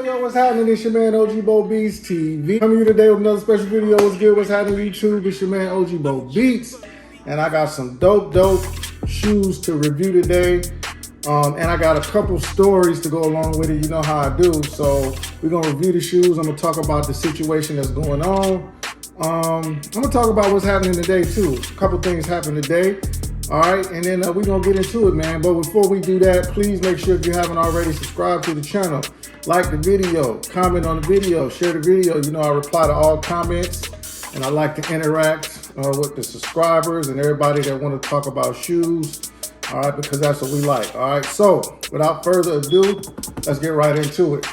Yo, what's happening? It's your man OG Bo Beats TV. Coming to you today with another special video. What's good? What's happening YouTube? It's your man OG Bo Beats. And I got some dope shoes to review today. And I got a couple stories to go along with it. You know how I do. So we're going to review the shoes. I'm going to talk about the situation that's going on. I'm going to talk about what's happening today too. A couple things happened today. All right, and then we're going to get into it, man. But before we do that, please make sure if you haven't already subscribed to the channel, like the video, comment on the video, share the video. You know, I reply to all comments, and I like to interact with the subscribers and everybody that want to talk about shoes, all right, because that's what we like, all right? So without further ado, let's get right into it.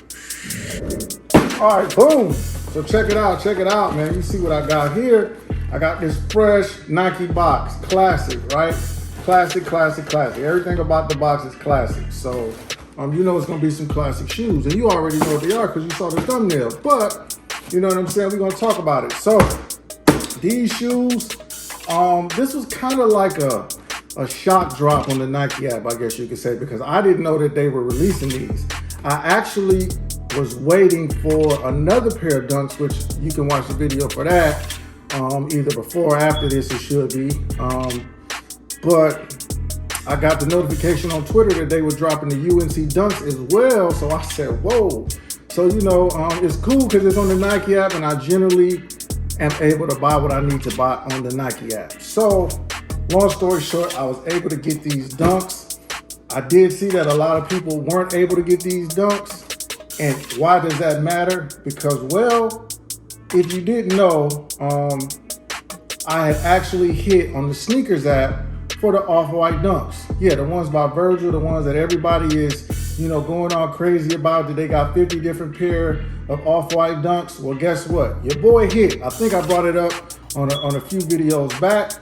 All right, boom. So check it out, man. You see what I got here. I got this fresh Nike box, classic, right? Classic. Everything about the box is classic. So, you know it's gonna be some classic shoes, and you already know what they are because you saw the thumbnail. But you know what I'm saying? We're gonna talk about it. So, these shoes, this was kind of like a shock drop on the Nike app, I guess you could say, because I didn't know that they were releasing these. I actually was waiting for another pair of Dunks, which you can watch the video for that. Either before or after this, it should be. But I got the notification on Twitter that they were dropping the UNC Dunks as well. So I said, whoa. So, you know, it's cool because it's on the Nike app and I generally am able to buy what I need to buy on the Nike app. So long story short, I was able to get these Dunks. I did see that a lot of people weren't able to get these Dunks. And why does that matter? Because, well, if you didn't know, I had actually hit on the sneakers app for the off-white Dunks. Yeah, the ones by Virgil, the ones that everybody is, you know, going all crazy about, that they got 50 different pair of off-white Dunks. Well, guess what? Your boy hit. I think I brought it up on a few videos back.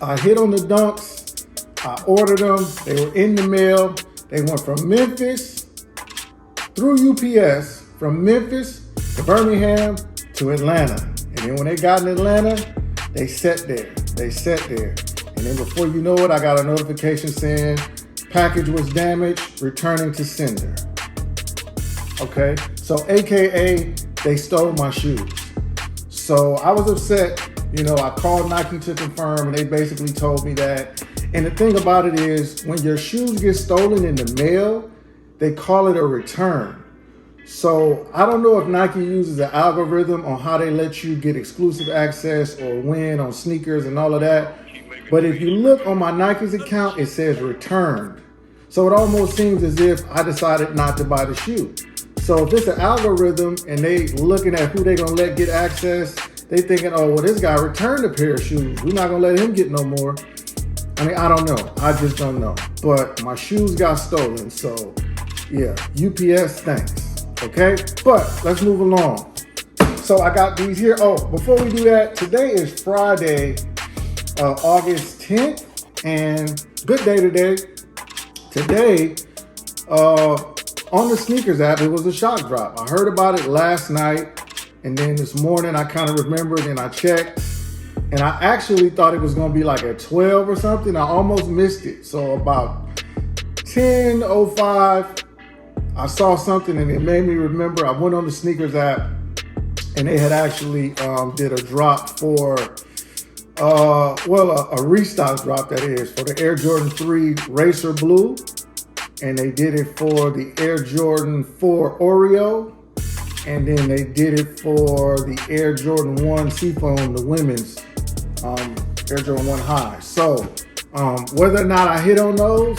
I hit on the Dunks. I ordered them. They were in the mail. They went from Memphis through UPS, from Memphis to Birmingham to Atlanta. And then when they got in Atlanta, they sat there. And then before you know it, I got a notification saying package was damaged, returning to sender. Okay, so AKA they stole my shoes. So I was upset. You know, I called Nike to confirm and they basically told me that. And the thing about it is, when your shoes get stolen in the mail, they call it a return. So I don't know if Nike uses an algorithm on how they let you get exclusive access or win on sneakers and all of that. But if you look on my Nike's account, it says returned. So it almost seems as if I decided not to buy the shoe. So if it's an algorithm and they looking at who they gonna let get access, they thinking, oh, well, this guy returned a pair of shoes. We're not gonna let him get no more. I mean, I don't know. I just don't know. But my shoes got stolen. So yeah, UPS, thanks. Okay, but let's move along. So I got these here. Oh, before we do that, today is Friday, August 10th, and good day today. Today, on the sneakers app, it was a shock drop. I heard about it last night, and then this morning I kind of remembered and I checked, and I actually thought it was going to be like at 12 or something. I almost missed it. So about 10:05, I saw something and it made me remember. I went on the sneakers app and they had actually did a drop for, a restock drop, that is, for the Air Jordan 3 Racer Blue. And they did it for the Air Jordan 4 Oreo. And then they did it for the Air Jordan 1 Seafoam, the women's Air Jordan 1 High. So whether or not I hit on those,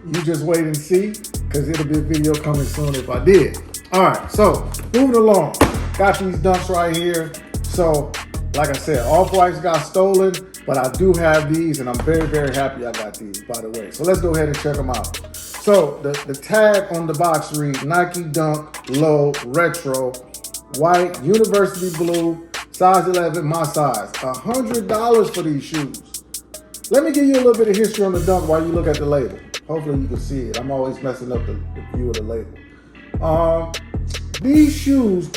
you just wait and see, because it'll be a video coming soon if I did. All right, so moving along. Got these Dunks right here. So like I said, off-whites got stolen, but I do have these and I'm very, very happy I got these, by the way. So let's go ahead and check them out. So the tag on the box reads Nike Dunk Low Retro, white, university blue, size 11, my size. $100 for these shoes. Let me give you a little bit of history on the Dunk while you look at the label. Hopefully you can see it. I'm always messing up the view of the label. These shoes,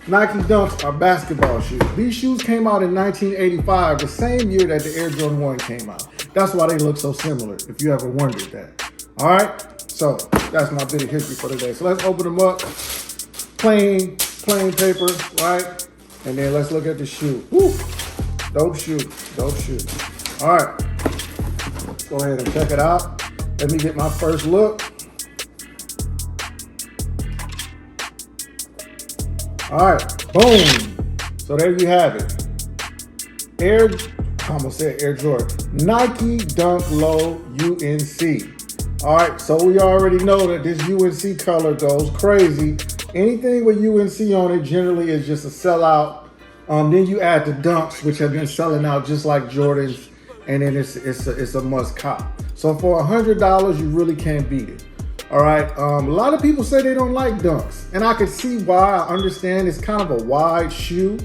Nike Dunks, are basketball shoes. These shoes came out in 1985, the same year that the Air Jordan 1 came out. That's why they look so similar, if you ever wondered that. All right, so that's my bit of history for today. So let's open them up. plain paper, right? And then let's look at the shoe. Woo! Dope shoe, dope shoe. All right, let's go ahead and check it out. Let me get my first look. All right, boom. So there you have it. I almost said Air Jordan. Nike Dunk Low UNC. All right, so we already know that this UNC color goes crazy. Anything with UNC on it generally is just a sellout. Then you add the dunks, which have been selling out just like Jordans, and then it's a must cop. So for $100, you really can't beat it. All right, a lot of people say they don't like dunks, and I can see why. I understand it's kind of a wide shoe,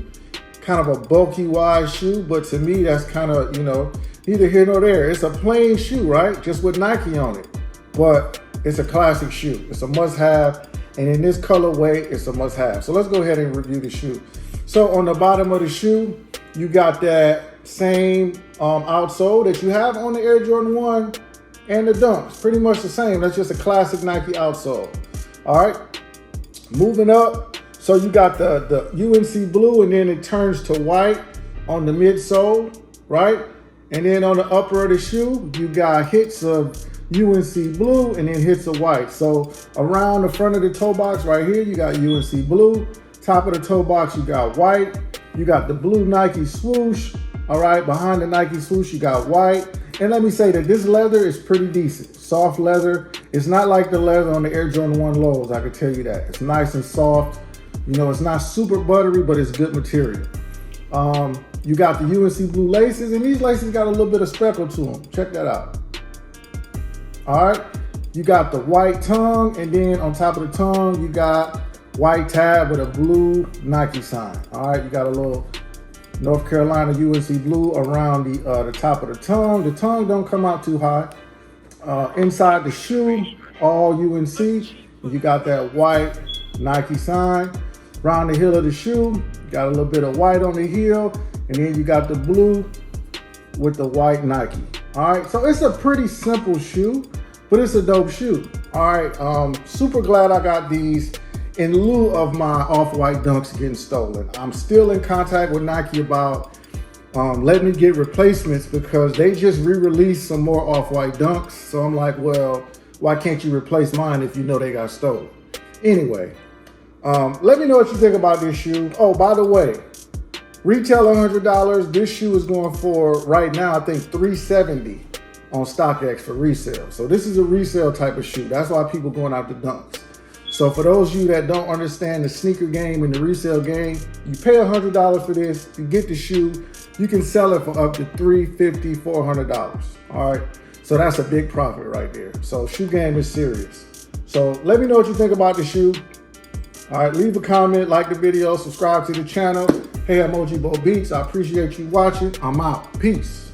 kind of a bulky wide shoe, but to me that's kind of, you know, neither here nor there. It's a plain shoe, right? Just with Nike on it, but it's a classic shoe. It's a must-have, and in this colorway, it's a must-have. So let's go ahead and review the shoe. So on the bottom of the shoe, you got that same outsole that you have on the Air Jordan 1 and the Dunks. Pretty much the same. That's just a classic Nike outsole. All right, moving up. So you got the UNC blue, and then it turns to white on the midsole, right? And then on the upper of the shoe, you got hits of UNC blue and then hits of white. So around the front of the toe box right here, you got UNC blue. Top of the toe box, you got white. You got the blue Nike swoosh. All right, behind the Nike swoosh, you got white. And let me say that this leather is pretty decent. Soft leather. It's not like the leather on the Air Jordan 1 lows, I can tell you that. It's nice and soft. You know, it's not super buttery, but it's good material. You got the UNC blue laces, and these laces got a little bit of speckle to them. Check that out. All right, you got the white tongue, and then on top of the tongue, you got white tab with a blue Nike sign. All right, you got a little North Carolina UNC blue around the top of the tongue. The tongue don't come out too high. Inside the shoe, all UNC. You got that white Nike sign. Around the heel of the shoe, you got a little bit of white on the heel, and then you got the blue with the white Nike. All right, so it's a pretty simple shoe, but it's a dope shoe. All right, super glad I got these in lieu of my off-white Dunks getting stolen. I'm still in contact with Nike about letting me get replacements because they just re-released some more off-white Dunks. So I'm like, well, why can't you replace mine if you know they got stolen? Anyway, let me know what you think about this shoe. Oh, by the way, retail $100. This shoe is going for, right now, I think $370 on StockX for resale. So this is a resale type of shoe. That's why people going out the Dunks. So for those of you that don't understand the sneaker game and the resale game, you pay $100 for this, you get the shoe, you can sell it for up to $350, $400. All right, so that's a big profit right there. So shoe game is serious. So let me know what you think about the shoe. All right, leave a comment, like the video, subscribe to the channel. Hey, I'm OG Bo Beats. I appreciate you watching. I'm out. Peace.